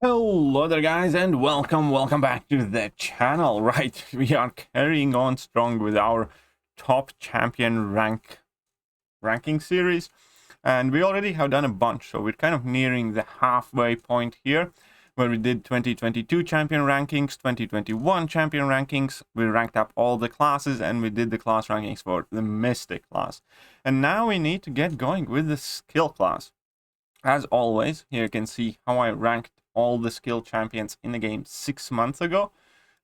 Hello there guys, and welcome back to the channel. Right, we are carrying on strong with our top champion ranking series, and we already have done a bunch, so we're kind of nearing the halfway point here, where we did 2022 champion rankings, 2021 champion rankings, we ranked up all the classes, and we did the class rankings for the Mystic class. And now we need to get going with the skill class. As always, here you can see how I ranked all the skill champions in the game 6 months ago.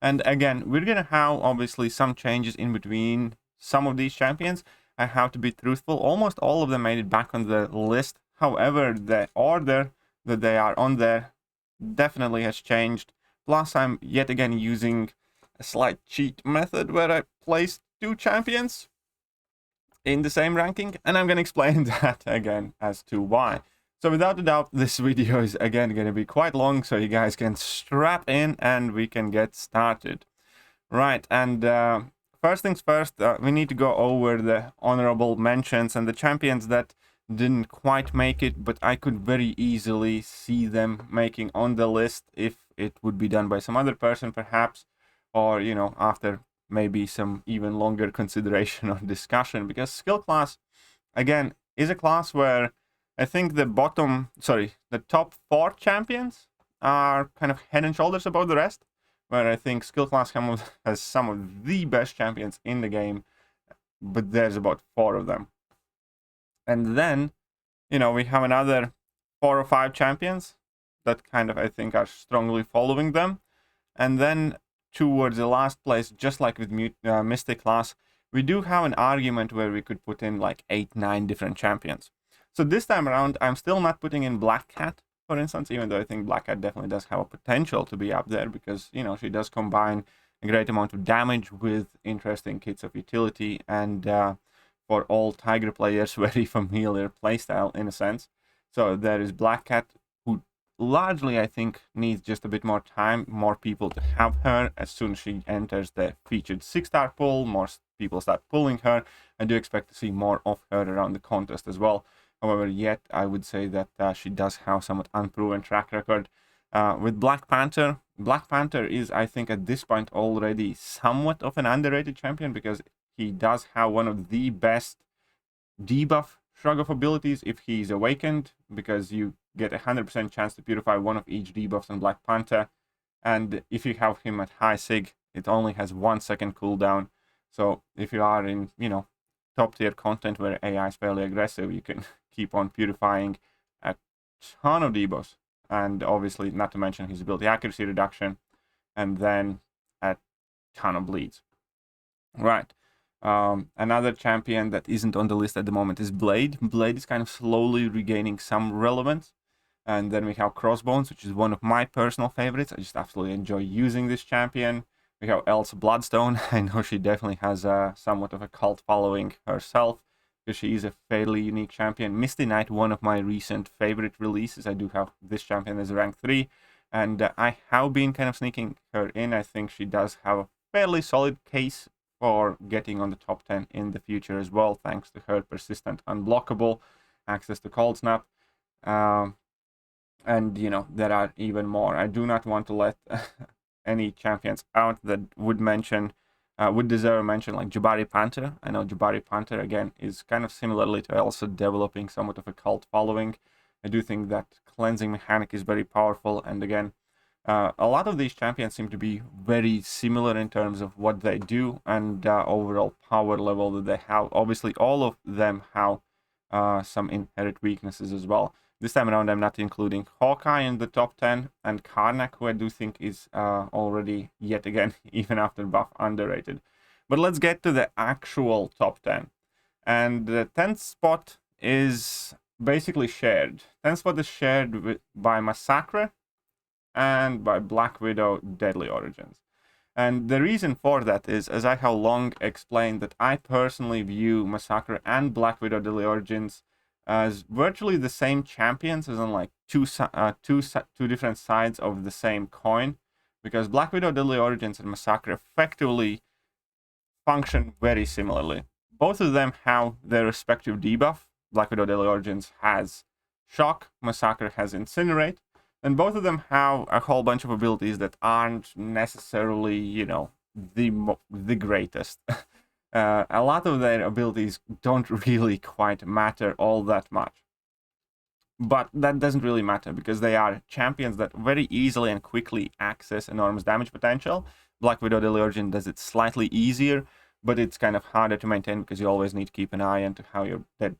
And again, we're gonna have obviously some changes in between some of these champions. I have to be truthful, almost all of them made it back on the list. However, the order that they are on there definitely has changed. Plus, I'm yet again using a slight cheat method where I placed 2 champions in the same ranking, and I'm gonna explain that again as to why. So without a doubt, this video is again going to be quite long, so you guys can strap in and we can get started. Right, and first things first, we need to go over the honorable mentions and the champions that didn't quite make it, but I could very easily see them making on the list if it would be done by some other person perhaps, or, you know, after maybe some even longer consideration or discussion, because skill class, again, is a class where I think the top 4 champions are kind of head and shoulders above the rest, where I think skill class has some of the best champions in the game, but there's about 4 of them. And then, you know, we have another 4 or 5 champions that kind of, I think, are strongly following them. And then towards the last place, just like with Mystic class, we do have an argument where we could put in like 8-9 different champions. So this time around, I'm still not putting in Black Cat, for instance, even though I think Black Cat definitely does have a potential to be up there because, you know, she does combine a great amount of damage with interesting kits of utility and for all Tiger players, very familiar playstyle in a sense. So there is Black Cat, who largely, I think, needs just a bit more time, more people to have her. As soon as she enters the featured 6-star pool, more people start pulling her. I do expect to see more of her around the contest as well. However, yet I would say that she does have somewhat unproven track record. With Black Panther is, I think, at this point already somewhat of an underrated champion because he does have one of the best debuff shrug of abilities if he's awakened, because you get a 100% chance to purify one of each debuffs on Black Panther. And if you have him at high sig, it only has 1 second cooldown. So if you are in, you know, top tier content where AI is fairly aggressive, you can keep on purifying a ton of debuffs, and obviously not to mention his ability accuracy reduction, and then a ton of bleeds. Right. Another champion that isn't on the list at the moment is Blade. Blade is kind of slowly regaining some relevance. And then we have Crossbones, which is one of my personal favorites. I just absolutely enjoy using this champion. We have Elsa Bloodstone. I know she definitely has somewhat of a cult following herself, because she is a fairly unique champion. Misty Knight, one of my recent favorite releases. I do have this champion as rank 3, and I have been kind of sneaking her in. I think she does have a fairly solid case for getting on the top 10 in the future as well, thanks to her persistent unblockable access to Cold Snap. And, you know, there are even more. I do not want to let any champions out that would deserve a mention, like Jabari Panther. I know Jabari Panther, again, is kind of similarly to Elsa, developing somewhat of a cult following. I do think that cleansing mechanic is very powerful, and again, a lot of these champions seem to be very similar in terms of what they do and overall power level that they have. Obviously, all of them have some inherent weaknesses as well. This time around, I'm not including Hawkeye in the top 10, and Karnak, who I do think is already, yet again, even after buff, underrated. But let's get to the actual top 10. And the 10th spot is basically shared. 10th spot is shared by Massacre and by Black Widow Deadly Origins. And the reason for that is, as I have long explained, that I personally view Massacre and Black Widow Deadly Origins as virtually the same champions, as in like two different sides of the same coin, because Black Widow Deadly Origins and Massacre effectively function very similarly. Both of them have their respective debuff. Black Widow Deadly Origins has Shock, Massacre has Incinerate. And both of them have a whole bunch of abilities that aren't necessarily, you know, the greatest. A lot of their abilities don't really quite matter all that much. But that doesn't really matter because they are champions that very easily and quickly access enormous damage potential. Black Widow DLSPCYYL does it slightly easier, but it's kind of harder to maintain because you always need to keep an eye on how your that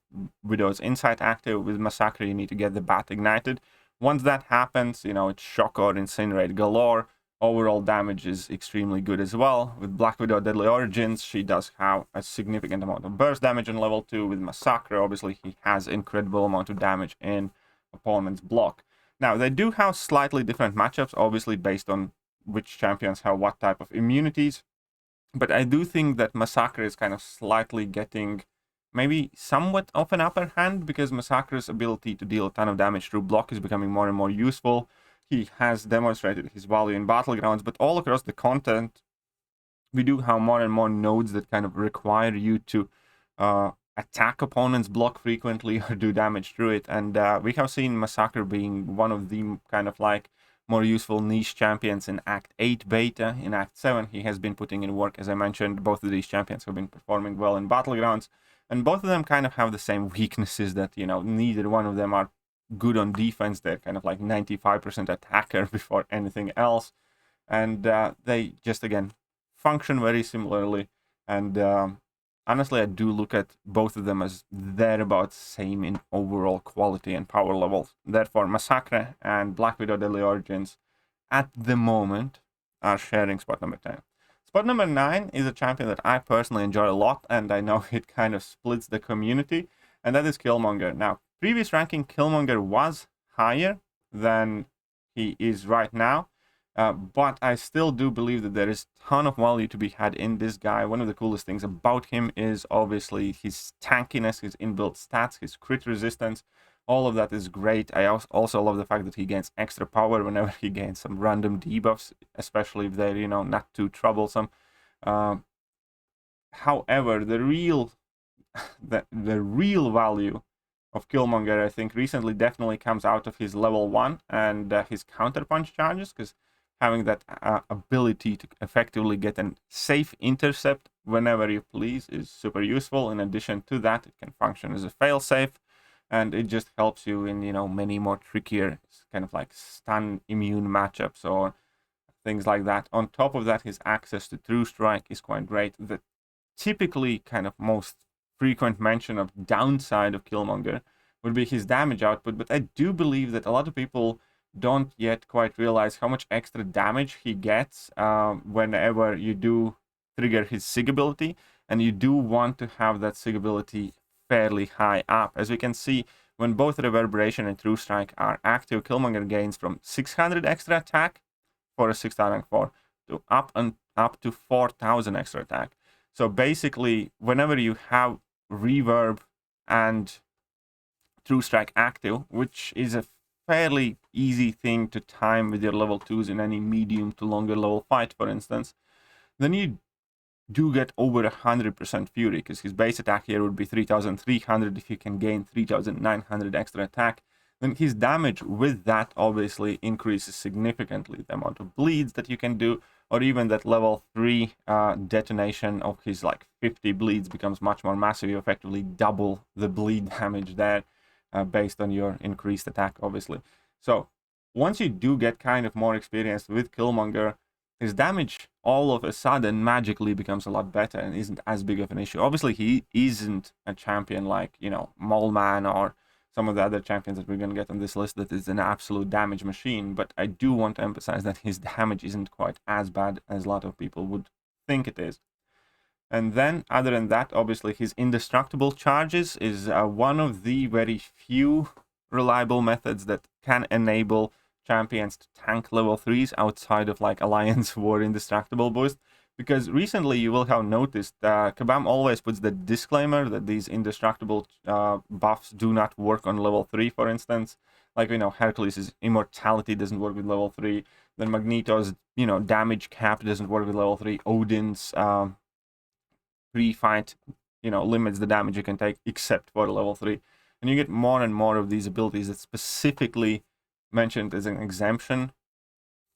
Widow's insight active. With Massacre, you need to get the bat ignited. Once that happens, you know, it's shock or incinerate galore. Overall damage is extremely good as well. With Black Widow Deadly Origins, she does have a significant amount of burst damage on level 2. With Massacre, obviously, he has incredible amount of damage in opponent's block. Now, they do have slightly different matchups, obviously, based on which champions have what type of immunities. But I do think that Massacre is kind of slightly getting maybe somewhat of an upper hand because Massacre's ability to deal a ton of damage through block is becoming more and more useful. He has demonstrated his value in Battlegrounds, but all across the content, we do have more and more nodes that kind of require you to attack opponents' block frequently or do damage through it. And we have seen Massacre being one of the kind of like more useful niche champions in Act 8 beta. In Act 7, he has been putting in work. As I mentioned, both of these champions have been performing well in Battlegrounds. And both of them kind of have the same weaknesses that, you know, neither one of them are good on defense. They're kind of like 95% attacker before anything else. And they just, again, function very similarly. And honestly, I do look at both of them as they're about same in overall quality and power levels. Therefore, Massacre and Black Widow Deadly Origins at the moment are sharing spot number 10. Spot number 9 is a champion that I personally enjoy a lot, and I know it kind of splits the community, and that is Killmonger. Now, previous ranking, Killmonger was higher than he is right now, but I still do believe that there is a ton of value to be had in this guy. One of the coolest things about him is obviously his tankiness, his inbuilt stats, his crit resistance. All of that is great. I also love the fact that he gains extra power whenever he gains some random debuffs, especially if they're, you know, not too troublesome. However, the real value of Killmonger, I think, recently definitely comes out of his level 1 and his counterpunch charges, because having that ability to effectively get a safe intercept whenever you please is super useful. In addition to that, it can function as a failsafe, and it just helps you in, you know, many more trickier kind of like stun immune matchups or things like that. On top of that, his access to True Strike is quite great. The typically kind of most frequent mention of downside of Killmonger would be his damage output, but I do believe that a lot of people don't yet quite realize how much extra damage he gets whenever you do trigger his SIG ability, and you do want to have that SIG ability fairly high up. As we can see, when both Reverberation and True Strike are active, Killmonger gains from 600 extra attack for a 6-star rank 4 to up to 4,000 extra attack. So basically, whenever you have Reverb and True Strike active, which is a fairly easy thing to time with your level 2s in any medium to longer level fight, for instance, then you do get over 100% Fury, because his base attack here would be 3,300. If you can gain 3,900 extra attack, then his damage with that obviously increases significantly. The amount of bleeds that you can do, or even that level 3 detonation of his like 50 bleeds becomes much more massive. You effectively double the bleed damage there based on your increased attack, obviously. So once you do get kind of more experienced with Killmonger, his damage all of a sudden magically becomes a lot better and isn't as big of an issue. Obviously, he isn't a champion like, you know, Mole-Man or some of the other champions that we're going to get on this list that is an absolute damage machine, but I do want to emphasize that his damage isn't quite as bad as a lot of people would think it is. And then, other than that, obviously, his indestructible charges is one of the very few reliable methods that can enable champions to tank level 3s outside of like Alliance War Indestructible boost. Because recently you will have noticed Kabam always puts the disclaimer that these indestructible buffs do not work on level 3, for instance. Like, you know, Hercules' immortality doesn't work with level 3. Then Magneto's, you know, damage cap doesn't work with level 3. Odin's pre-fight, you know, limits the damage you can take except for level 3. And you get more and more of these abilities that specifically mentioned as an exemption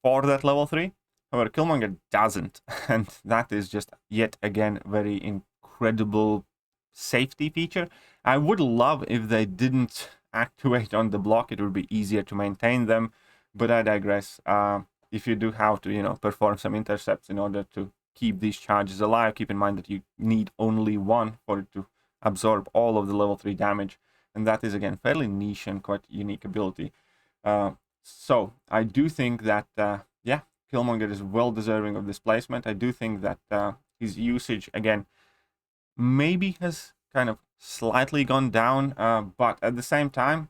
for that level 3. However, Killmonger doesn't, and that is just yet again very incredible safety feature. I would love if they didn't activate on the block. It would be easier to maintain them, but I digress. If you do have to, you know, perform some intercepts in order to keep these charges alive, keep in mind that you need only one for it to absorb all of the level 3 damage, and that is again fairly niche and quite unique ability. So I do think that yeah, Killmonger is well deserving of this placement. I do think that his usage again maybe has kind of slightly gone down, but at the same time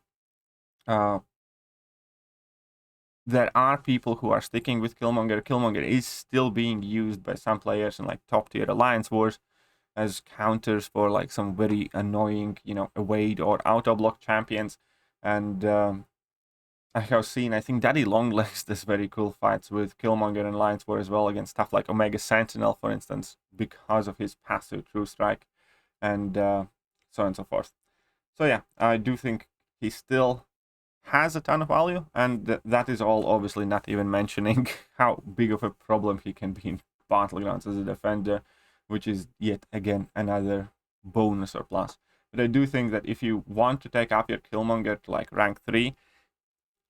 there are people who are sticking with Killmonger. Killmonger is still being used by some players in like top tier alliance wars as counters for like some very annoying, you know, evade or auto block champions. And I have seen, I think Daddy Longlegs does very cool fights with Killmonger and Alliance War as well against stuff like Omega Sentinel, for instance, because of his passive True Strike and so on and so forth. So yeah, I do think he still has a ton of value, and that is all obviously not even mentioning how big of a problem he can be in battlegrounds as a defender, which is yet again another bonus or plus. But I do think that if you want to take up your Killmonger to like rank 3,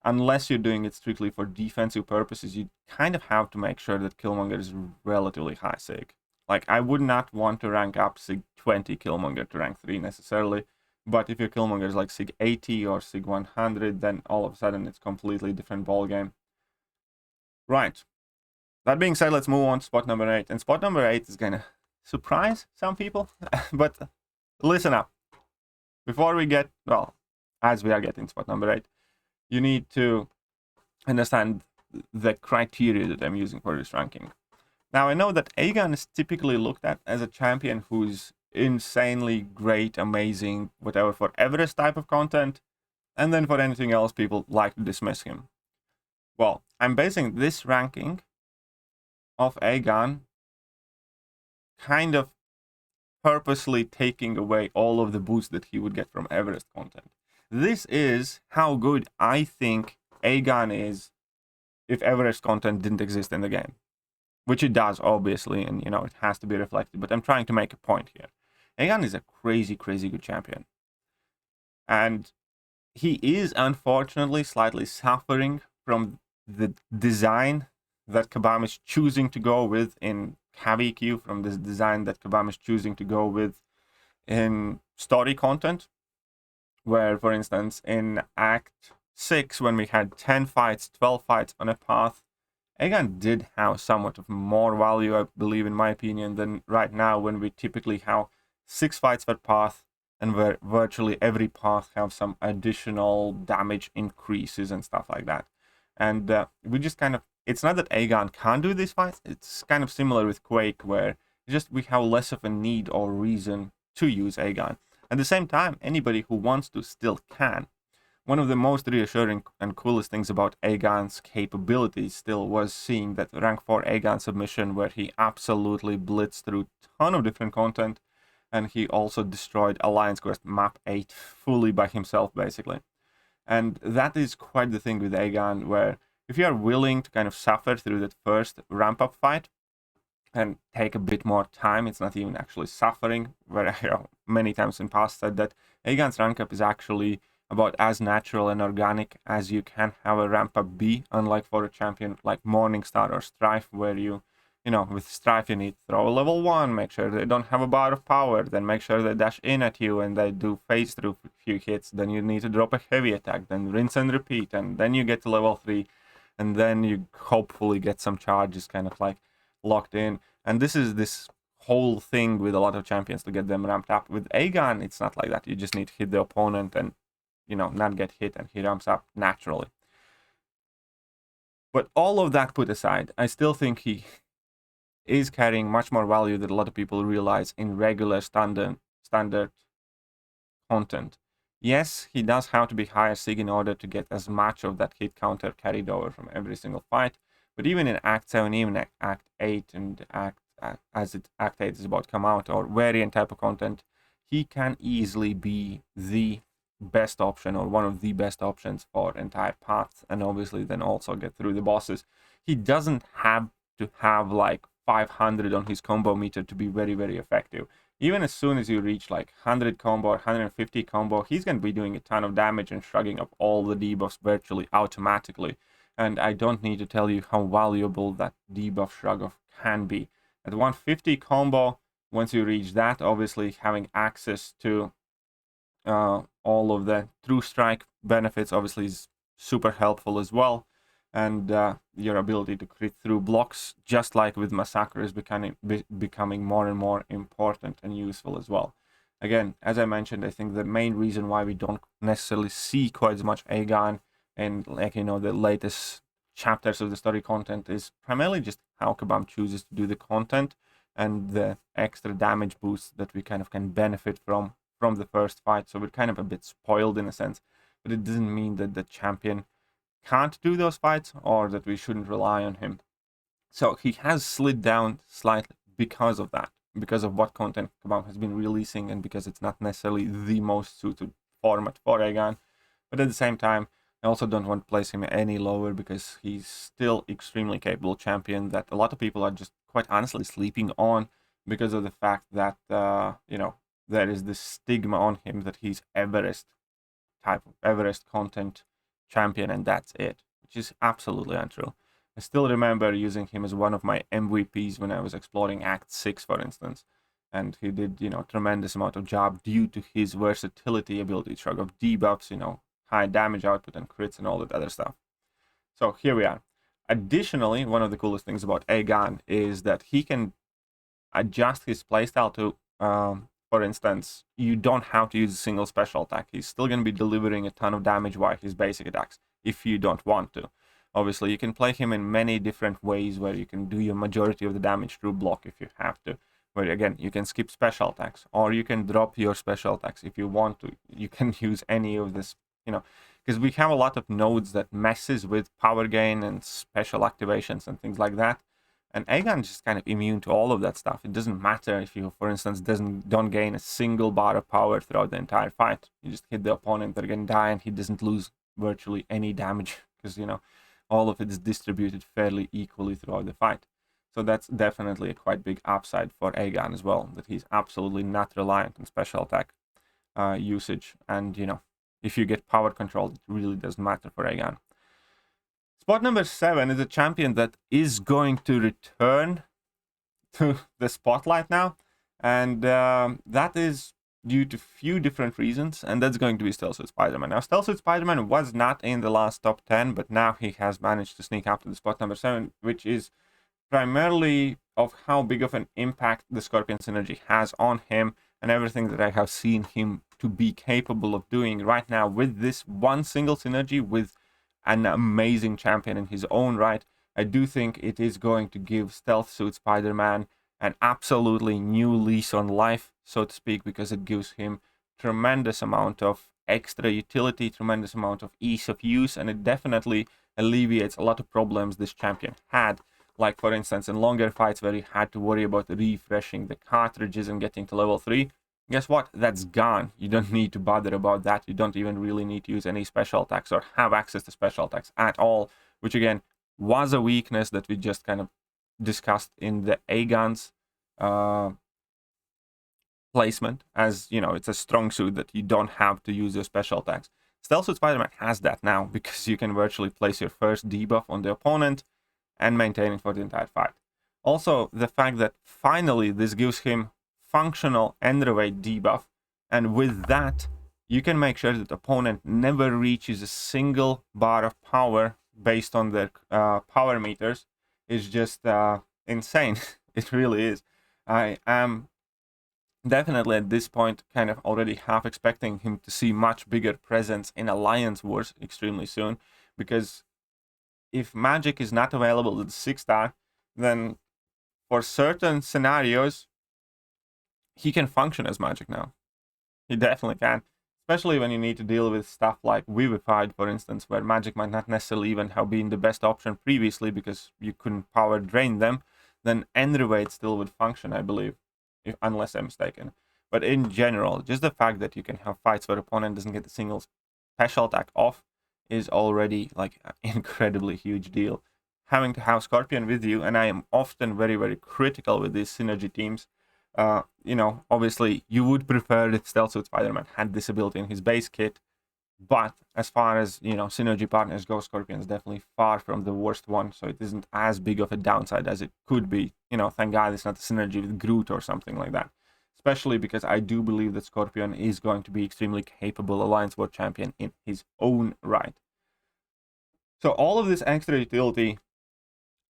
unless you're doing it strictly for defensive purposes, you kind of have to make sure that Killmonger is relatively high sig. Like, I would not want to rank up sig 20 Killmonger to rank 3 necessarily, but if your Killmonger is like sig 80 or sig 100, then all of a sudden it's completely different ballgame. Right. That being said, let's move on to spot number 8. And spot number 8 is gonna surprise some people, but listen up. Before we get, well, as we are getting spot number 8, you need to understand the criteria that I'm using for this ranking. Now, I know that Aeon is typically looked at as a champion who's insanely great, amazing, whatever, for Everest type of content, and then for anything else, people like to dismiss him. Well, I'm basing this ranking of Aeon kind of purposely taking away all of the boost that he would get from Everest content. This is how good I think Aeon is if Everest content didn't exist in the game. Which it does, obviously, and, you know, it has to be reflected, but I'm trying to make a point here. Aeon is a crazy, crazy good champion. And he is, unfortunately, slightly suffering from the design that Kabam is choosing to go with in KBQ, from this design that Kabam is choosing to go with in story content, where, for instance, in Act 6, when we had 10 fights, 12 fights on a path, Aeon did have somewhat of more value, I believe, in my opinion, than right now, when we typically have 6 fights per path, and where virtually every path have some additional damage increases and stuff like that. And we just kind of, it's not that Aeon can't do these fights, it's kind of similar with Quake, where just we have less of a need or reason to use Aeon. At the same time, anybody who wants to still can. One of the most reassuring and coolest things about Aegon's capabilities still was seeing that rank 4 Aegon submission, where he absolutely blitzed through a ton of different content, and he also destroyed Alliance Quest map 8 fully by himself, basically. And that is quite the thing with Aegon, where if you are willing to kind of suffer through that first ramp-up fight and take a bit more time, it's not even actually suffering, where I many times in past said that Aegon's rank-up is actually about as natural and organic as you can have a ramp up be, unlike for a champion like Morningstar or Strife, where you know, with Strife you need to throw a level 1, make sure they don't have a bar of power, then make sure they dash in at you and they do phase through a few hits, then you need to drop a heavy attack, then rinse and repeat, and then you get to level 3, and then you hopefully get some charges kind of like locked in. And this is this whole thing with a lot of champions to get them ramped up. With Aegon, it's not like that. You just need to hit the opponent and, you know, not get hit, and he ramps up naturally. But all of that put aside, I still think he is carrying much more value than a lot of people realize in regular standard content. Yes, he does have to be higher sig in order to get as much of that hit counter carried over from every single fight, but even in Act 7, even Act 8, and Act 8 is about to come out, or variant type of content, he can easily be the best option or one of the best options for entire paths, and obviously then also get through the bosses. He doesn't have to have like 500 on his combo meter to be very, very effective. Even as soon as you reach like 100 combo or 150 combo, he's going to be doing a ton of damage and shrugging up all the debuffs virtually automatically. And I don't need to tell you how valuable that debuff shrug off can be. At 150 combo, once you reach that, obviously having access to all of the True Strike benefits obviously is super helpful as well. And your ability to crit through blocks, just like with Massacre, is becoming more and more important and useful as well. Again, as I mentioned, I think the main reason why we don't necessarily see quite as much Aeon in, like, you know, the latest chapters of the story content is primarily just how Kabam chooses to do the content and the extra damage boosts that we kind of can benefit from the first fight. So we're kind of a bit spoiled in a sense, but it doesn't mean that the champion can't do those fights or that we shouldn't rely on him. So he has slid down slightly because of that, because of what content Kabam has been releasing, and because it's not necessarily the most suited format for Aeon. But at the same time, I also don't want to place him any lower, because he's still extremely capable champion that a lot of people are just quite honestly sleeping on, because of the fact that you know, there is this stigma on him that he's Everest type of Everest content champion, and that's it, which is absolutely untrue. I still remember using him as one of my MVPs when I was exploring Act 6, for instance, and he did, you know, tremendous amount of job due to his versatility, ability to shrug off debuffs, you know, high damage output and crits and all that other stuff. So here we are. Additionally, one of the coolest things about Aeon is that he can adjust his playstyle to, for instance, you don't have to use a single special attack. He's still going to be delivering a ton of damage via his basic attacks if you don't want to. Obviously, you can play him in many different ways where you can do your majority of the damage through block if you have to. Where again, you can skip special attacks, or you can drop your special attacks if you want to. You can use any of this, you know, because we have a lot of nodes that messes with power gain and special activations and things like that. And Aeon is just kind of immune to all of that stuff. It doesn't matter if you, for instance, don't gain a single bar of power throughout the entire fight. You just hit the opponent, they're going to die, and he doesn't lose virtually any damage, because, you know, all of it is distributed fairly equally throughout the fight. So that's definitely a quite big upside for Aeon as well, that he's absolutely not reliant on special attack usage. And, you know, if you get power control, it really doesn't matter for Aeon. Spot number 7 is a champion that is going to return to the spotlight now, and that is due to few different reasons, and that's going to be Stealth Suit SpiderMan. Now, Stealth Suit SpiderMan was not in the last top 10, but now he has managed to sneak up to the spot number 7, which is primarily of how big of an impact the Scorpion synergy has on him, and everything that I have seen him to be capable of doing right now with this one single synergy with an amazing champion in his own right. I do think it is going to give Stealth Suit SpiderMan an absolutely new lease on life, so to speak, because it gives him tremendous amount of extra utility, tremendous amount of ease of use, and it definitely alleviates a lot of problems this champion had. Like, for instance, in longer fights where he had to worry about refreshing the cartridges and getting to level 3, guess what? That's gone. You don't need to bother about that. You don't even really need to use any special attacks or have access to special attacks at all, which again was a weakness that we just kind of discussed in the Aegon's placement, as, you know, it's a strong suit that you don't have to use your special attacks. Stealth Suit SpiderMan has that now, because you can virtually place your first debuff on the opponent and maintain it for the entire fight. Also, the fact that finally this gives him functional enervate debuff, and with that you can make sure that the opponent never reaches a single bar of power based on their power meters, is just insane. It really is. I am definitely at this point kind of already half expecting him to see much bigger presence in Alliance Wars extremely soon, because if magic is not available at the 6-star, then for certain scenarios he can function as magic now. He definitely can. Especially when you need to deal with stuff like Vivified, for instance, where magic might not necessarily even have been the best option previously because you couldn't power drain them. Then Enervate still would function, I believe, unless I'm mistaken. But in general, just the fact that you can have fights where opponent doesn't get a single special attack off is already like an incredibly huge deal. Having to have Scorpion with you, and I am often very, very critical with these synergy teams. You know, obviously you would prefer that Stealth Suit Spider-Man had this ability in his base kit, but as far as, you know, synergy partners go, Scorpion is definitely far from the worst one, so it isn't as big of a downside as it could be. You know, thank God it's not a synergy with Groot or something like that. Especially because I do believe that Scorpion is going to be extremely capable Alliance World Champion in his own right. So all of this extra utility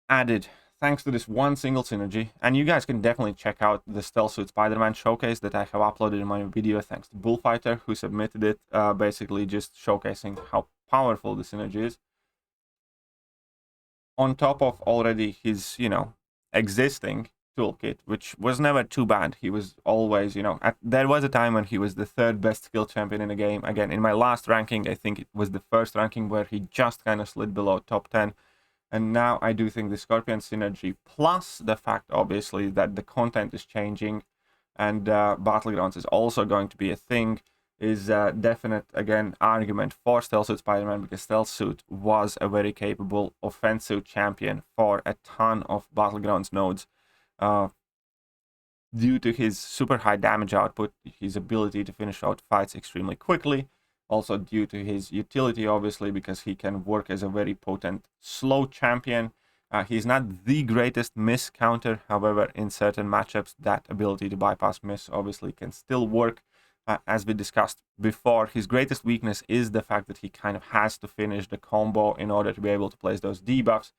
added thanks to this one single synergy, and you guys can definitely check out the Stealth Suit Spider-Man showcase that I have uploaded in my video thanks to Bullfighter, who submitted it, basically just showcasing how powerful the synergy is. On top of already his, you know, existing toolkit, which was never too bad. He was always, you know, there was a time when he was the third best skill champion in the game. Again, in my last ranking, I think it was the first ranking where he just kind of slid below top 10. And now I do think the Scorpion synergy, plus the fact, obviously, that the content is changing and Battlegrounds is also going to be a thing, is a definite, again, argument for Stealth Suit Spider-Man, because Stealth Suit was a very capable offensive champion for a ton of Battlegrounds nodes. Due to his super high damage output, his ability to finish out fights extremely quickly, also due to his utility, obviously, because he can work as a very potent slow champion. He's not the greatest miss counter, however, in certain matchups, that ability to bypass miss obviously can still work. As we discussed before, his greatest weakness is the fact that he kind of has to finish the combo in order to be able to place those debuffs.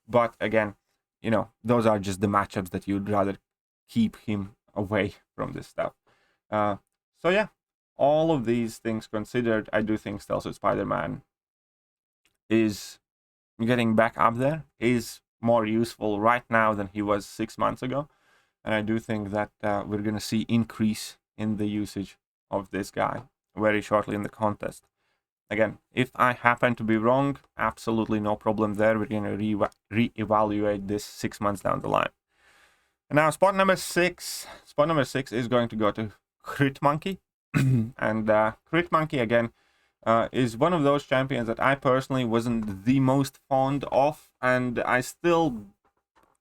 But again, you know, those are just the matchups that you'd rather keep him away from this stuff. So yeah, all of these things considered, I do think Stealth Suit Spider-Man is getting back up there, is more useful right now than he was 6 months ago. And I do think that we're going to see increase in the usage of this guy very shortly in the contest. Again, if I happen to be wrong, absolutely no problem there. We're going to re-evaluate this 6 months down the line. And now spot number 6. Spot number 6 is going to go to HitMonkey. And HitMonkey, again, is one of those champions that I personally wasn't the most fond of. And I still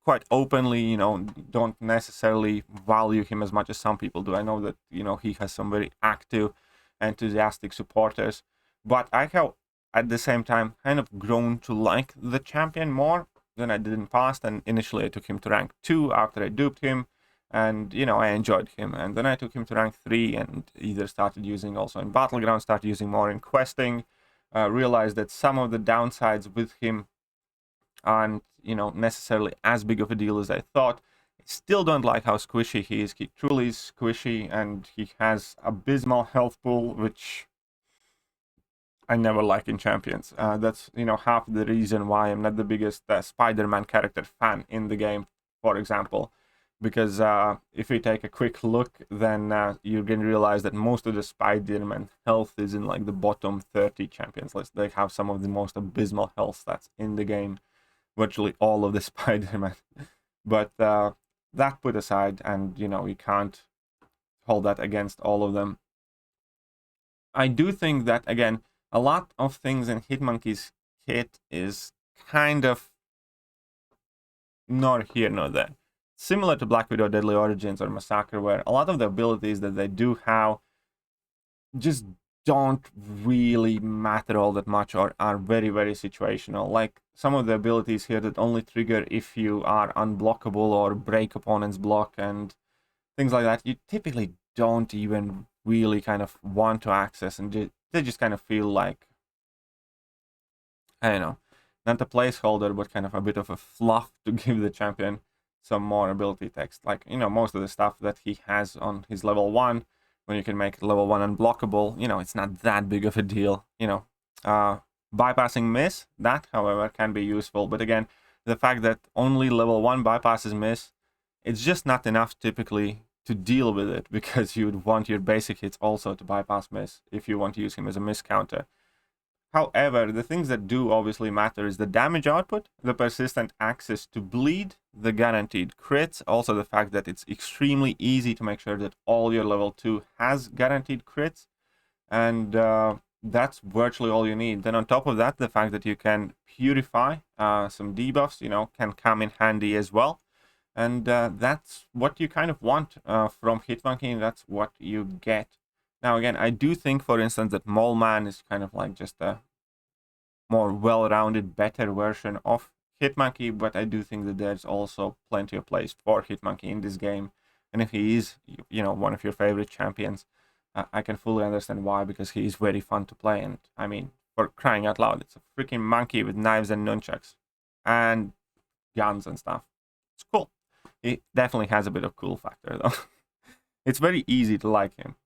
quite openly, you know, don't necessarily value him as much as some people do. I know that, you know, he has some very active, enthusiastic supporters. But I have, at the same time, kind of grown to like the champion more than I did in past. And initially I took him to rank 2 after I duped him. And, you know, I enjoyed him. And then I took him to rank 3 and either started using also in Battleground, started using more in questing. Realized that some of the downsides with him aren't, you know, necessarily as big of a deal as I thought. I still don't like how squishy he is. He truly is squishy, and he has abysmal health pool, which I never like in champions. That's, you know, half the reason why I'm not the biggest Spider-Man character fan in the game, for example. Because if you take a quick look, then you're going to realize that most of the Spider-Man health is in like the bottom 30 champions list. They have some of the most abysmal health stats in the game. Virtually all of the Spider-Man. But that put aside, and, you know, you can't hold that against all of them. I do think that, again, a lot of things in HitMonkey's kit is kind of nor here nor there. Similar to Black Widow, Deadly Origins, or Massacre, where a lot of the abilities that they do have just don't really matter all that much, or are very, very situational. Like some of the abilities here that only trigger if you are unblockable or break opponent's block and things like that, you typically don't even really kind of want to access, and they just kind of feel like, I don't know, not a placeholder, but kind of a bit of a fluff to give the champion some more ability text. Like, you know, most of the stuff that he has on his level 1, when you can make level 1 unblockable, you know, it's not that big of a deal, you know. Bypassing miss, that, however, can be useful. But again, the fact that only level 1 bypasses miss, it's just not enough typically to deal with it, because you'd want your basic hits also to bypass miss if you want to use him as a miss counter. However, the things that do obviously matter is the damage output, the persistent access to bleed, the guaranteed crits, also the fact that it's extremely easy to make sure that all your level 2 has guaranteed crits, and that's virtually all you need. Then on top of that, the fact that you can purify some debuffs, can come in handy as well. And that's what you kind of want from HitMonkey, and that's what you get. Now, again, I do think, for instance, that Mole Man is kind of like just a more well-rounded, better version of HitMonkey, but I do think that there's also plenty of place for HitMonkey in this game. And if he is, one of your favorite champions, I can fully understand why, because he is very fun to play. And I mean, for crying out loud, it's a freaking monkey with knives and nunchucks and guns and stuff. It's cool. It definitely has a bit of cool factor, though. It's very easy to like him.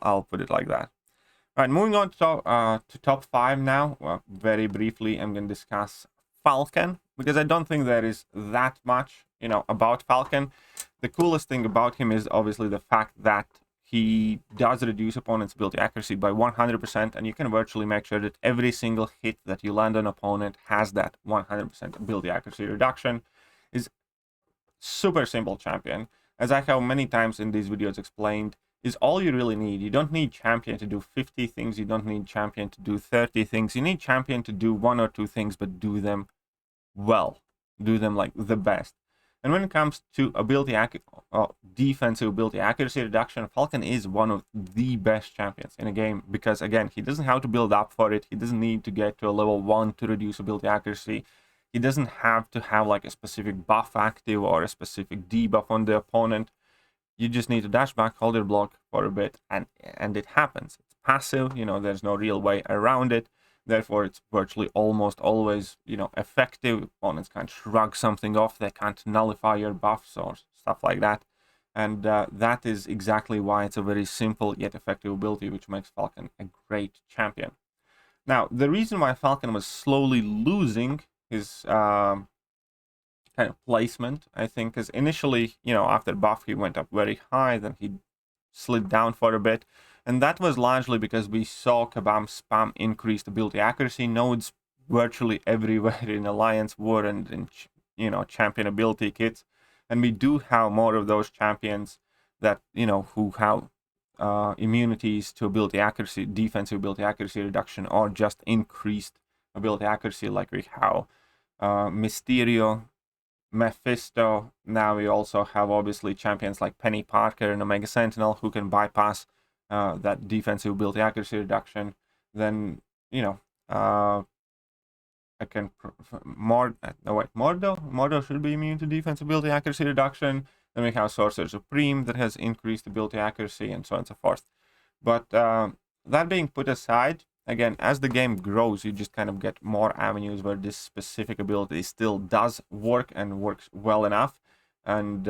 I'll put it like that. All right, moving on to top 5 now. Well, very briefly, I'm going to discuss Falcon, because I don't think there is that much, about Falcon. The coolest thing about him is obviously the fact that he does reduce opponent's ability accuracy by 100%, and you can virtually make sure that every single hit that you land on opponent has that 100% ability accuracy reduction. Is super simple champion. As I have many times in these videos explained, is all you really need. You don't need champion to do 50 things. You don't need champion to do 30 things. You need champion to do 1 or 2 things, but do them well. Do them like the best. And when it comes to defensive ability accuracy reduction, Falcon is one of the best champions in a game, because again, he doesn't have to build up for it. He doesn't need to get to a level 1 to reduce ability accuracy. He doesn't have to have like a specific buff active or a specific debuff on the opponent. You just need to dash back, hold your block for a bit, and it happens. It's passive, there's no real way around it. Therefore, it's virtually almost always, effective. Opponents can't shrug something off. They can't nullify your buffs or stuff like that. And that is exactly why it's a very simple yet effective ability, which makes Falcon a great champion. Now, the reason why Falcon was slowly losing his kind of placement, I think, is initially, after buff, he went up very high, then he slid down for a bit. And that was largely because we saw Kabam spam increased ability accuracy nodes virtually everywhere in Alliance War and in, champion ability kits. And we do have more of those champions that, who have immunities to ability accuracy, defensive ability accuracy reduction, or just increased ability accuracy, like we have Mysterio, Mephisto. Now we also have obviously champions like Penny Parker and Omega Sentinel who can bypass that defensive ability accuracy reduction. Then Mordo should be immune to defensive ability accuracy reduction. Then we have Sorcerer Supreme that has increased ability accuracy, and so on and so forth. But that being put aside, again, as the game grows, you just kind of get more avenues where this specific ability still does work and works well enough. And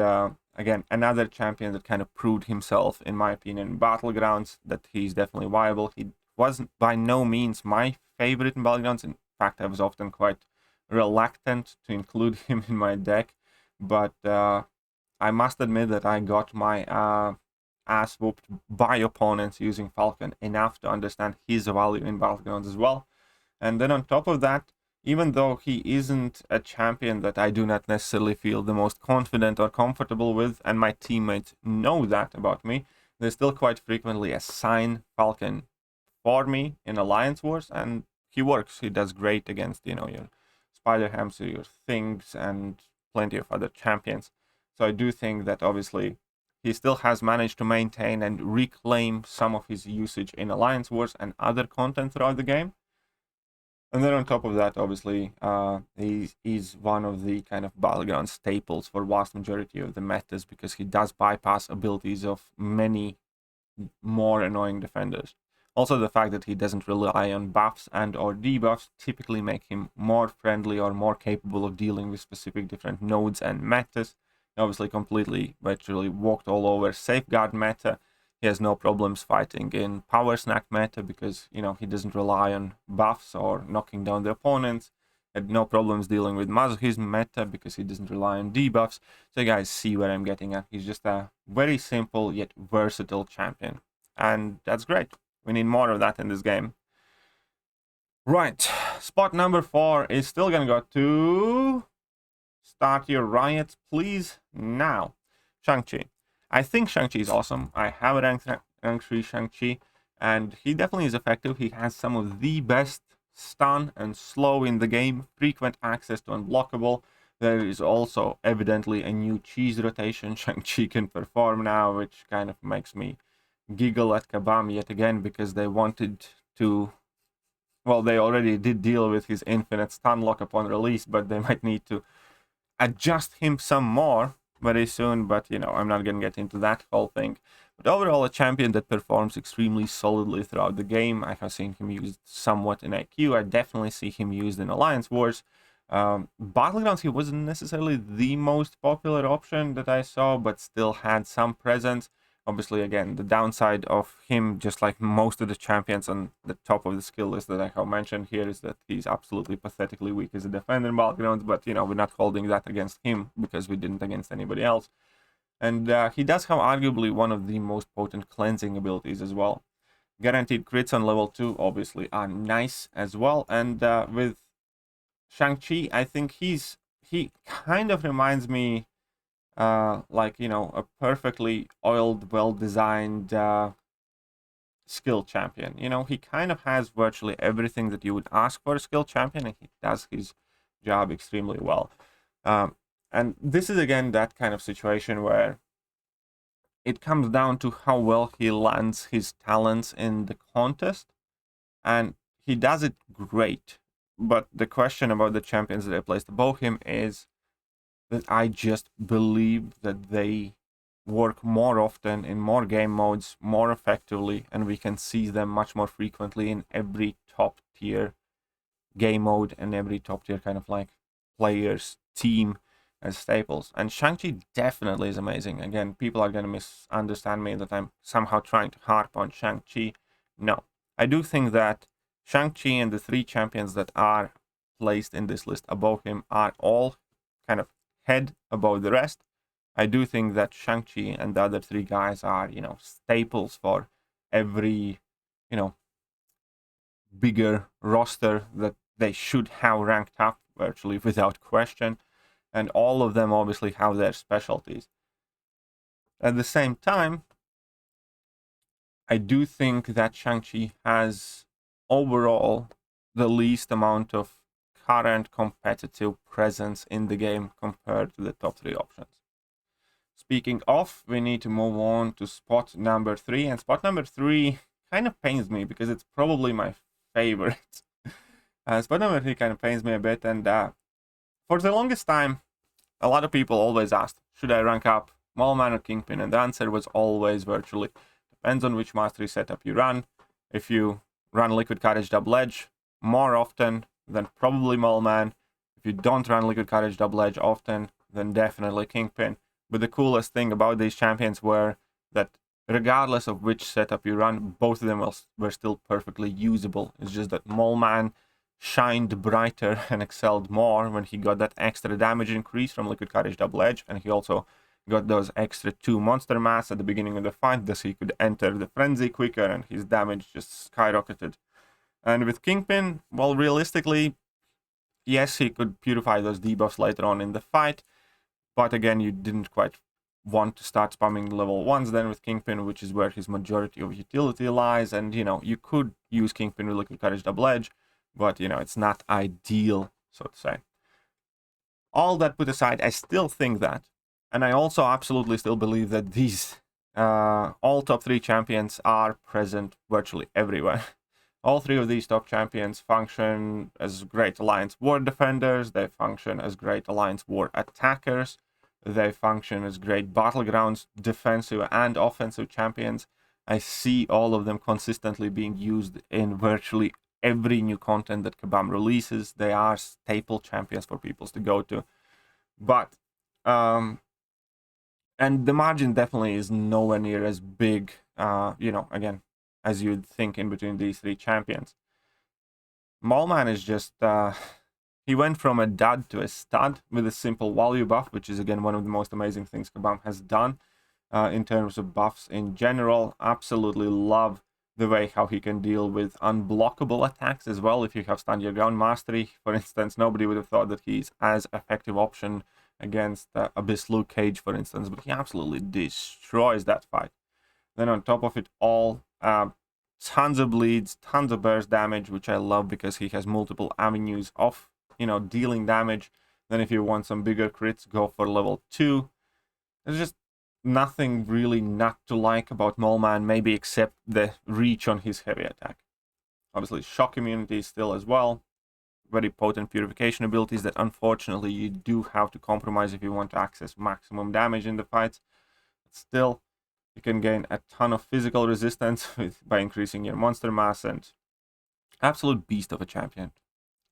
again, another champion that kind of proved himself, in my opinion, in Battlegrounds, that he's definitely viable. He wasn't by no means my favorite in Battlegrounds. In fact, I was often quite reluctant to include him in my deck. But I must admit that I got my ass whooped by opponents using Falcon enough to understand his value in Battlegrounds as well. And then on top of that, even though he isn't a champion that I do not necessarily feel the most confident or comfortable with, and my teammates know that about me, they still quite frequently assign Falcon for me in Alliance Wars, and he works. He does great against, your Spider-Hams, your Things, and plenty of other champions. So I do think that obviously he still has managed to maintain and reclaim some of his usage in Alliance Wars and other content throughout the game. And then on top of that, obviously, he's one of the kind of Battleground staples for vast majority of the metas, because he does bypass abilities of many more annoying defenders. Also, the fact that he doesn't rely on buffs and or debuffs typically make him more friendly or more capable of dealing with specific different nodes and metas. He obviously completely, virtually walked all over Safeguard meta. He has no problems fighting in Power Snack meta because, he doesn't rely on buffs or knocking down the opponents. Had no problems dealing with Masochism meta because he doesn't rely on debuffs. So you guys see where I'm getting at. He's just a very simple yet versatile champion. And that's great. We need more of that in this game. Right, spot number 4 is still gonna go to... Start your riots, please, now. ShangChi. I think ShangChi is awesome. I have a rank 3 ShangChi, and he definitely is effective. He has some of the best stun and slow in the game, frequent access to unblockable. There is also evidently a new cheese rotation ShangChi can perform now, which kind of makes me giggle at Kabam yet again, because they wanted to... Well, they already did deal with his infinite stun lock upon release, but they might need to adjust him some more very soon. But, you know, I'm not going to get into that whole thing. But overall, a champion that performs extremely solidly throughout the game. I have seen him used somewhat in IQ. I definitely see him used in Alliance Wars. Battlegrounds, he wasn't necessarily the most popular option that I saw, but still had some presence. Obviously, again, the downside of him, just like most of the champions on the top of the skill list that I have mentioned here, is that he's absolutely pathetically weak as a defender in Battlegrounds, but, you know, we're not holding that against him because we didn't against anybody else. And he does have arguably one of the most potent cleansing abilities as well. Guaranteed crits on level 2, obviously, are nice as well. And with ShangChi, I think he kind of reminds me like, you know, a perfectly oiled, well-designed skill champion. You know, he kind of has virtually everything that you would ask for a skill champion, and he does his job extremely well. And this is, again, that kind of situation where it comes down to how well he lands his talents in the contest, and he does it great. But the question about the champions that I placed above him is that I just believe that they work more often in more game modes, more effectively, and we can see them much more frequently in every top tier game mode and every top tier kind of like players team as staples. And ShangChi definitely is amazing. Again, people are going to misunderstand me that I'm somehow trying to harp on ShangChi. No, I do think that ShangChi and the 3 champions that are placed in this list above him are all kind of head above the rest. I do think that ShangChi and the other 3 guys are, you know, staples for every, you know, bigger roster that they should have ranked up virtually without question. And all of them obviously have their specialties. At the same time, I do think that ShangChi has overall the least amount of current competitive presence in the game compared to the top 3 options. Speaking of, we need to move on to spot number 3, and spot number 3 kind of pains me because it's probably my favorite. Spot number 3 kind of pains me a bit, and for the longest time, a lot of people always asked, should I rank up Mallman or Kingpin? And the answer was always virtually, depends on which mastery setup you run. If you run Liquid Courage Double Edge more often, then probably Mallman. If you don't run Liquid Courage Double Edge often, then definitely Kingpin. But the coolest thing about these champions were that regardless of which setup you run, both of them were still perfectly usable. It's just that Mallman shined brighter and excelled more when he got that extra damage increase from Liquid Courage Double Edge, and he also got those extra 2 monster mass at the beginning of the fight, thus he could enter the frenzy quicker and his damage just skyrocketed. And with Kingpin, well, realistically, yes, he could purify those debuffs later on in the fight, but again, you didn't quite want to start spamming level 1s then with Kingpin, which is where his majority of utility lies. And, you know, you could use Kingpin with Liquid Courage Double Edge, but, you know, it's not ideal, so to say. All that put aside, I still think that, and I also absolutely still believe that these all top 3 champions are present virtually everywhere. All 3 of these top champions function as great Alliance War defenders, they function as great Alliance War attackers, they function as great Battlegrounds defensive and offensive champions. I see all of them consistently being used in virtually every new content that Kabam releases. They are staple champions for people to go to. But, and the margin definitely is nowhere near as big, you know, again, as you'd think in between these 3 champions. Mallman is just, he went from a dud to a stud with a simple value buff, which is, again, one of the most amazing things Kabam has done in terms of buffs in general. Absolutely love the way how he can deal with unblockable attacks as well. If you have stand your ground mastery, for instance, nobody would have thought that he's as effective option against Abyss Luke Cage, for instance, but he absolutely destroys that fight. Then on top of it all, tons of bleeds, tons of burst damage, which I love because he has multiple avenues of, dealing damage. Then if you want some bigger crits, go for level 2. There's just nothing really not to like about Mole Man, maybe except the reach on his heavy attack. Obviously, shock immunity still as well. Very potent purification abilities that unfortunately you do have to compromise if you want to access maximum damage in the fights. But still, you can gain a ton of physical resistance by increasing your monster mass, and absolute beast of a champion.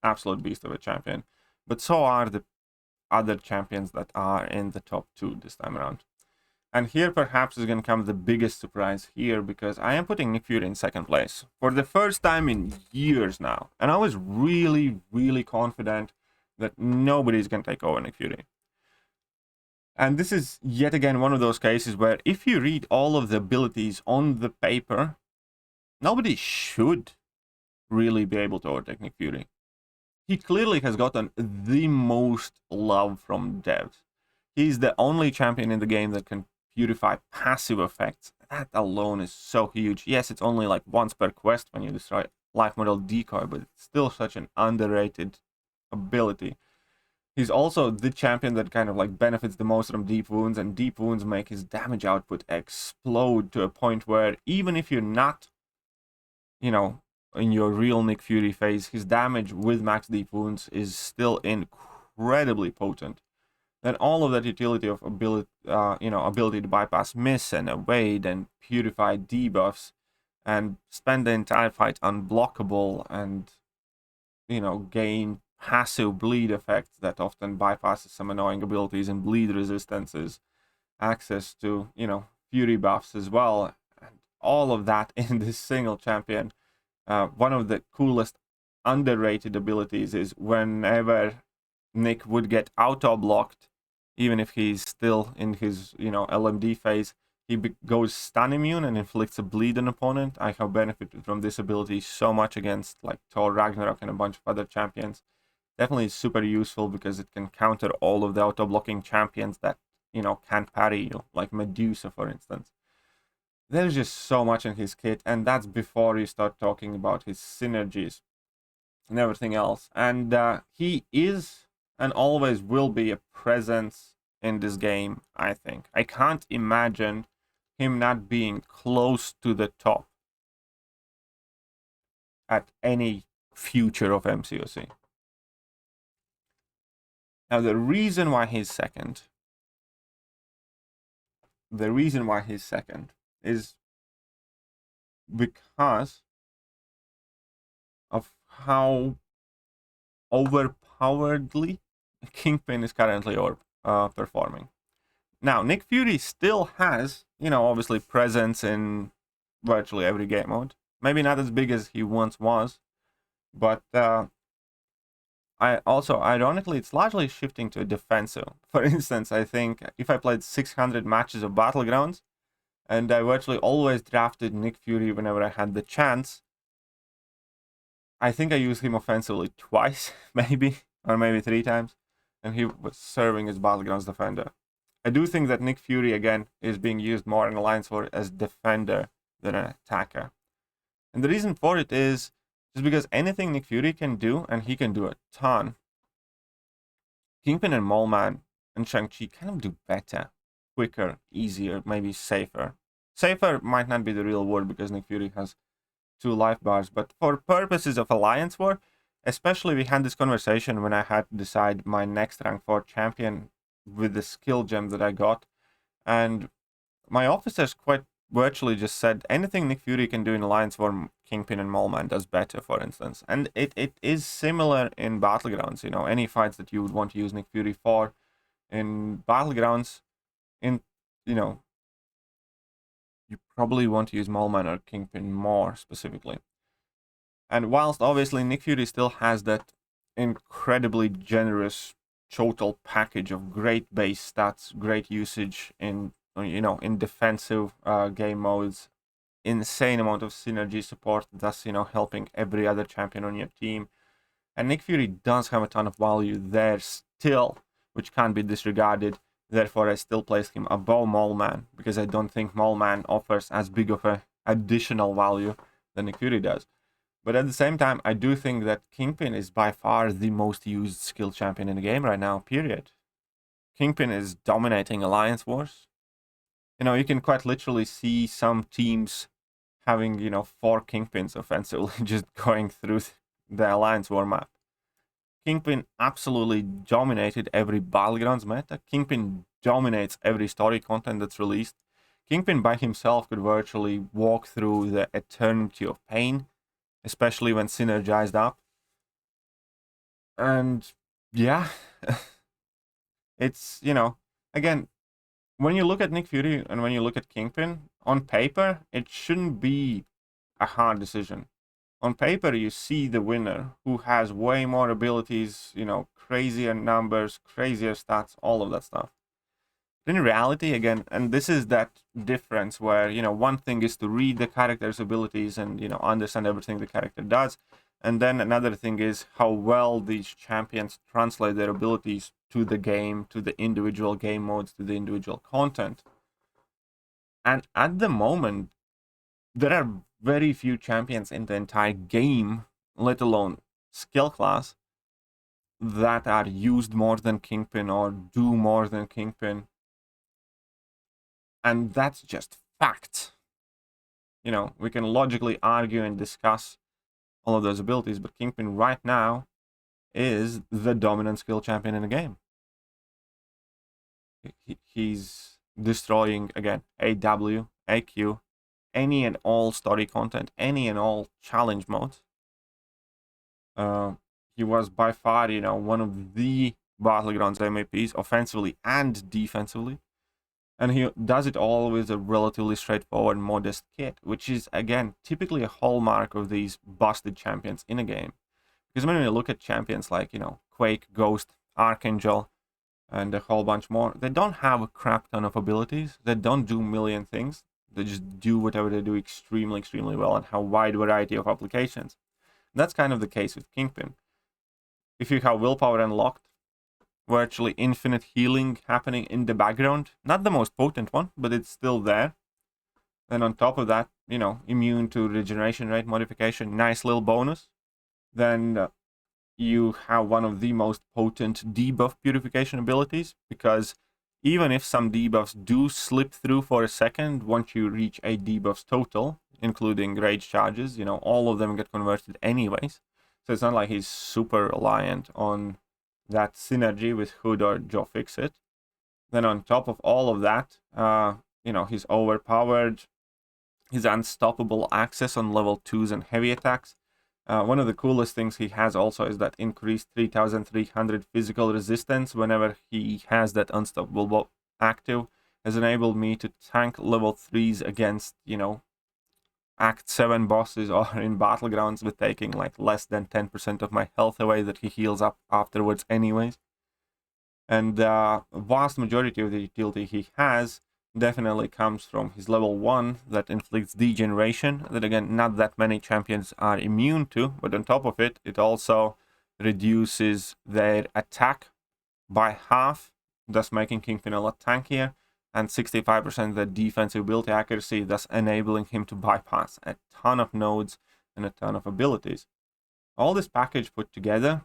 Absolute beast of a champion. But so are the other champions that are in the top 2 this time around. And here perhaps is going to come the biggest surprise here, because I am putting Nick Fury in 2nd place for the first time in years now. And I was really, really confident that nobody's going to take over Nick Fury. And this is yet again one of those cases where if you read all of the abilities on the paper, nobody should really be able to overtake Nick Fury. He clearly has gotten the most love from devs. He's the only champion in the game that can purify passive effects. That alone is so huge. Yes, it's only like once per quest when you destroy life model decoy, but it's still such an underrated ability. He's also the champion that kind of like benefits the most from deep wounds, and deep wounds make his damage output explode to a point where even if you're not, in your real Nick Fury phase, his damage with max deep wounds is still incredibly potent. Then all of that utility of ability to bypass miss and evade and purify debuffs and spend the entire fight unblockable and, gain passive bleed effects that often bypasses some annoying abilities and bleed resistances, access to, fury buffs as well, and all of that in this single champion. One of the coolest underrated abilities is whenever Nick would get auto-blocked, even if he's still in his, LMD phase, he goes stun immune and inflicts a bleed on opponent. I have benefited from this ability so much against like Thor, Ragnarok, and a bunch of other champions. Definitely super useful because it can counter all of the auto-blocking champions that, can't parry you, like Medusa, for instance. There's just so much in his kit, and that's before you start talking about his synergies and everything else. And he is and always will be a presence in this game, I think. I can't imagine him not being close to the top at any future of MCOC. Now, the reason why he's second is because of how overpoweredly Kingpin is currently performing. Now, Nick Fury still has, obviously presence in virtually every game mode. Maybe not as big as he once was, but ironically, it's largely shifting to a defensive. For instance, I think if I played 600 matches of Battlegrounds, and I virtually always drafted Nick Fury whenever I had the chance, I think I used him offensively twice, maybe, or maybe 3 times, and he was serving as Battlegrounds defender. I do think that Nick Fury, again, is being used more in Alliance War as defender than an attacker. And the reason for it is just because anything Nick Fury can do, and he can do a ton, Kingpin and Mole Man and ShangChi kind of do better, quicker, easier, maybe safer. Safer might not be the real word because Nick Fury has 2 life bars, but for purposes of Alliance War, especially we had this conversation when I had to decide my next rank 4 champion with the skill gem that I got, and my officers quite virtually just said anything Nick Fury can do in Alliance War, Kingpin and Mole Man does better, for instance. And it is similar in Battlegrounds, any fights that you would want to use Nick Fury for in Battlegrounds, you probably want to use Mole Man or Kingpin more specifically. And whilst obviously Nick Fury still has that incredibly generous total package of great base stats, great usage in defensive game modes, insane amount of synergy support, thus, you know, helping every other champion on your team. And Nick Fury does have a ton of value there still, which can't be disregarded. Therefore, I still place him above Mole Man, because I don't think Mole Man offers as big of a additional value than Nick Fury does. But at the same time, I do think that Kingpin is by far the most used skill champion in the game right now, period. Kingpin is dominating Alliance Wars. You know, you can quite literally see some teams having, you know, 4 Kingpins offensively just going through the Alliance War map. Kingpin absolutely dominated every Battlegrounds meta. Kingpin dominates every story content that's released. Kingpin by himself could virtually walk through the Eternity of Pain, especially when synergized up. And yeah, it's, you know, again, when you look at Nick Fury and when you look at Kingpin, on paper, it shouldn't be a hard decision. On paper, you see the winner who has way more abilities, you know, crazier numbers, crazier stats, all of that stuff. But in reality, again, and this is that difference where, you know, one thing is to read the character's abilities and, you know, understand everything the character does. And then another thing is how well these champions translate their abilities to the game, to the individual game modes, to the individual content. And at the moment, there are very few champions in the entire game, let alone skill class, that are used more than Kingpin or do more than Kingpin. And that's just fact. You know, we can logically argue and discuss all of those abilities, but Kingpin right now is the dominant skill champion in the game. He's destroying, again, AW, AQ, any and all story content, any and all challenge modes. He was by far, you know, one of the Battlegrounds MVPs, offensively and defensively. And he does it all with a relatively straightforward, modest kit, which is, again, typically a hallmark of these busted champions in a game. Because when we look at champions like, you know, Quake, Ghost, Archangel, and a whole bunch more, they don't have a crap ton of abilities. They don't do a million things. They just do whatever they do extremely, extremely well and have a wide variety of applications. And that's kind of the case with Kingpin. If you have willpower unlocked, virtually infinite healing happening in the background, not the most potent one, but it's still there. Then on top of that, you know, immune to regeneration rate modification, nice little bonus. Then you have one of the most potent debuff purification abilities, because even if some debuffs do slip through for a second, once you reach 8 debuffs total, including rage charges, you know, all of them get converted anyways. So it's not like he's super reliant on that synergy with Hood or Joe Fixit. Then on top of all of that, you know, he's overpowered. His unstoppable access on level 2s and heavy attacks. One of the coolest things he has also is that increased 3300 physical resistance whenever he has that unstoppable active. Has enabled me to tank level 3s against, you know, Act 7 bosses or in Battlegrounds with taking like less than 10% of my health away that he heals up afterwards anyways. And the vast majority of the utility he has definitely comes from his level 1 that inflicts degeneration, that again not that many champions are immune to, but on top of it, it also reduces their attack by half, thus making Kingpin a lot tankier, and 65% the defensive ability accuracy, thus enabling him to bypass a ton of nodes and a ton of abilities. All this package put together,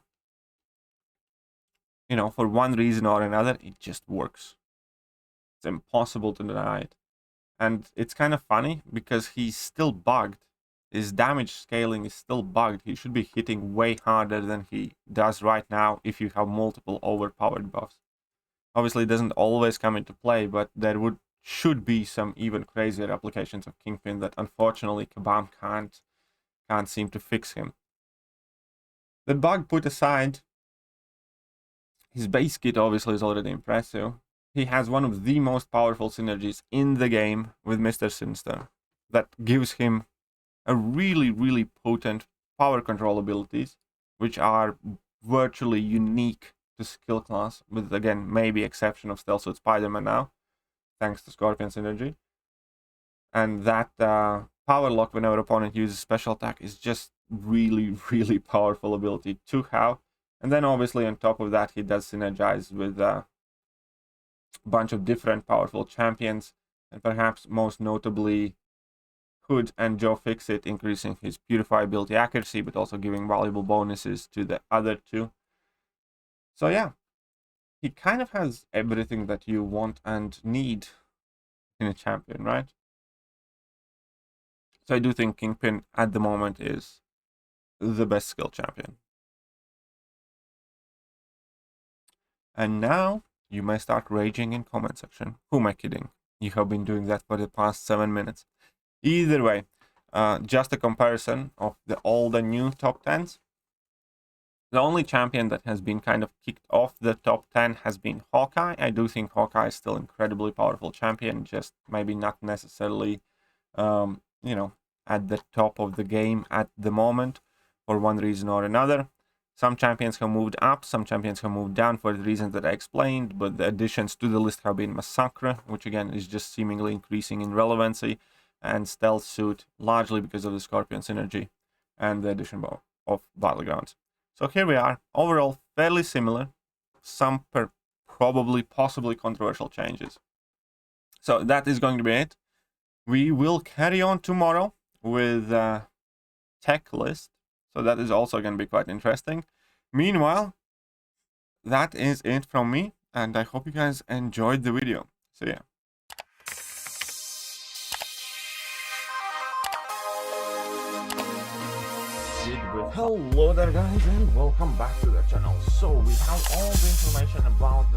you know, for one reason or another, it just works. It's impossible to deny it. And it's kind of funny because he's still bugged. His damage scaling is still bugged. He should be hitting way harder than he does right now if you have multiple overpowered buffs. Obviously, it doesn't always come into play, but there should be some even crazier applications of Kingpin that unfortunately Kabam can't seem to fix him. The bug put aside, his base kit obviously is already impressive. He has one of the most powerful synergies in the game with Mr. Sinister that gives him a really, really potent power control abilities, which are virtually unique to skill class, with again maybe exception of Stealth Suit SpiderMan now, thanks to Scorpion synergy. And that power lock whenever opponent uses special attack is just really, really powerful ability to have. And then obviously on top of that, he does synergize with a bunch of different powerful champions, and perhaps most notably Hood and Joe Fixit, increasing his Purify ability accuracy, but also giving valuable bonuses to the other two. So yeah, he kind of has everything that you want and need in a champion, right? So I do think Kingpin at the moment is the best skill champion. And now you may start raging in comment section. Who am I kidding? You have been doing that for the past 7 minutes. Either way, just a comparison of all the new top 10s. The only champion that has been kind of kicked off the top 10 has been Hawkeye. I do think Hawkeye is still incredibly powerful champion, just maybe not necessarily, you know, at the top of the game at the moment for one reason or another. Some champions have moved up, some champions have moved down for the reasons that I explained, but the additions to the list have been Massacre, which again is just seemingly increasing in relevancy, and Stealth Suit, largely because of the Scorpion synergy and the addition of Battlegrounds. So here we are, overall fairly similar, some probably possibly controversial changes. So that is going to be it. We will carry on tomorrow with tech list, so that is also going to be quite interesting. Meanwhile, that is it from me, and I hope you guys enjoyed the video. So yeah. Hello there guys, and welcome back to the channel. So we have all the information about